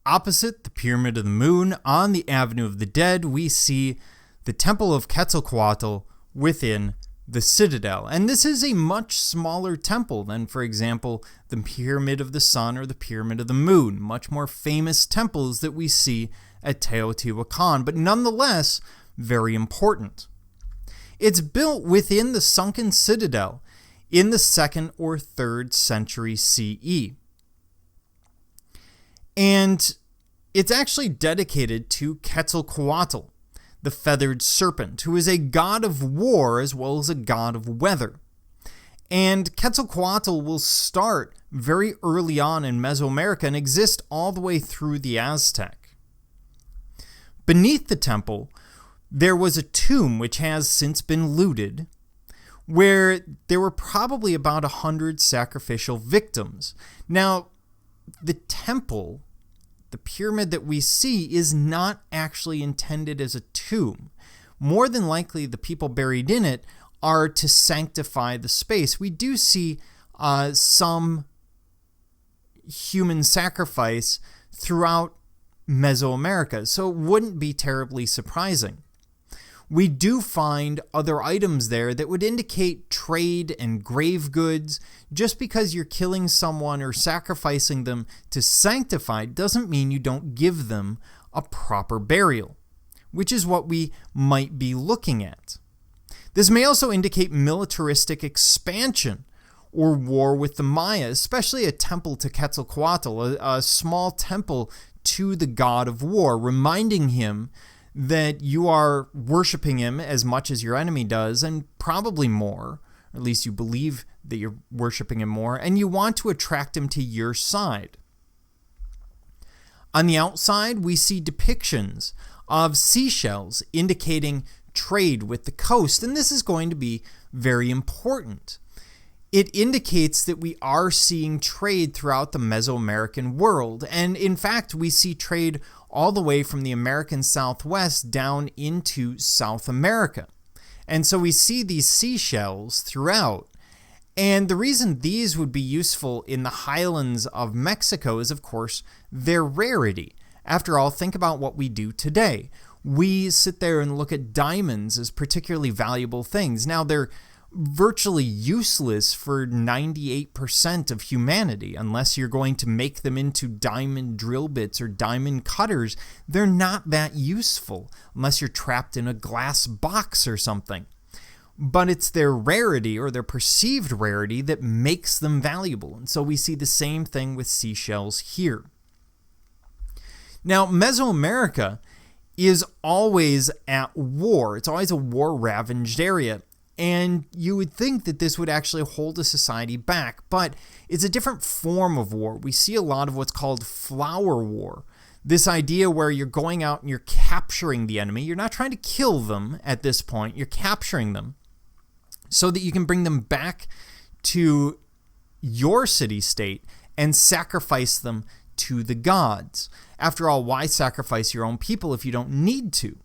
Opposite the Pyramid of the Moon on the Avenue of the Dead, we see the Temple of Quetzalcoatl within the Citadel. And this is a much smaller temple than, for example, the Pyramid of the Sun or the Pyramid of the Moon, much more famous temples that we see at Teotihuacan, but nonetheless very important. It's built within the sunken citadel in the 2nd or 3rd century CE. And it's actually dedicated to Quetzalcoatl, the feathered serpent, who is a god of war as well as a god of weather. And Quetzalcoatl will start very early on in Mesoamerica and exist all the way through the Aztec. Beneath the temple, there was a tomb which has since been looted, where there were probably about 100 sacrificial victims. Now, the temple, the pyramid that we see, is not actually intended as a tomb. More than likely, the people buried in it are to sanctify the space. We do see some human sacrifice throughout Mesoamerica, so it wouldn't be terribly surprising. We do find other items there that would indicate trade and grave goods. Just because you're killing someone or sacrificing them to sanctify doesn't mean you don't give them a proper burial, which is what we might be looking at. This may also indicate militaristic expansion or war with the Maya, especially a temple to Quetzalcoatl, a small temple to the god of war, reminding him that you are worshiping him as much as your enemy does, and probably more, or at least you believe that you're worshiping him more, and you want to attract him to your side. On the outside, we see depictions of seashells indicating trade with the coast, and this is going to be very important. It indicates that we are seeing trade throughout the Mesoamerican world, and in fact, we see trade all the way from the American Southwest down into South America. And so we see these seashells throughout. And the reason these would be useful in the highlands of Mexico is, of course, their rarity. After all, think about what we do today. We sit there and look at diamonds as particularly valuable things. Now, they're virtually useless for 98% of humanity. Unless you're going to make them into diamond drill bits or diamond cutters, they're not that useful unless you're trapped in a glass box or something. But it's their rarity or their perceived rarity that makes them valuable. And so we see the same thing with seashells here. Now, Mesoamerica is always at war. It's always a war-ravaged area. And you would think that this would actually hold a society back, but it's a different form of war. We see a lot of what's called flower war. This idea where you're going out and you're capturing the enemy. You're not trying to kill them at this point. You're capturing them so that you can bring them back to your city-state and sacrifice them to the gods. After all, why sacrifice your own people if you don't need to?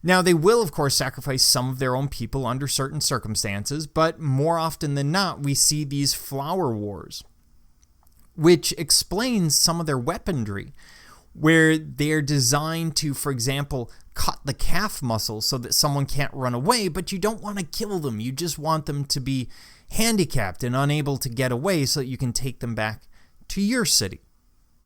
Now, they will, of course, sacrifice some of their own people under certain circumstances, but more often than not, we see these flower wars, which explains some of their weaponry, where they're designed to, for example, cut the calf muscle so that someone can't run away, but you don't want to kill them. You just want them to be handicapped and unable to get away so that you can take them back to your city.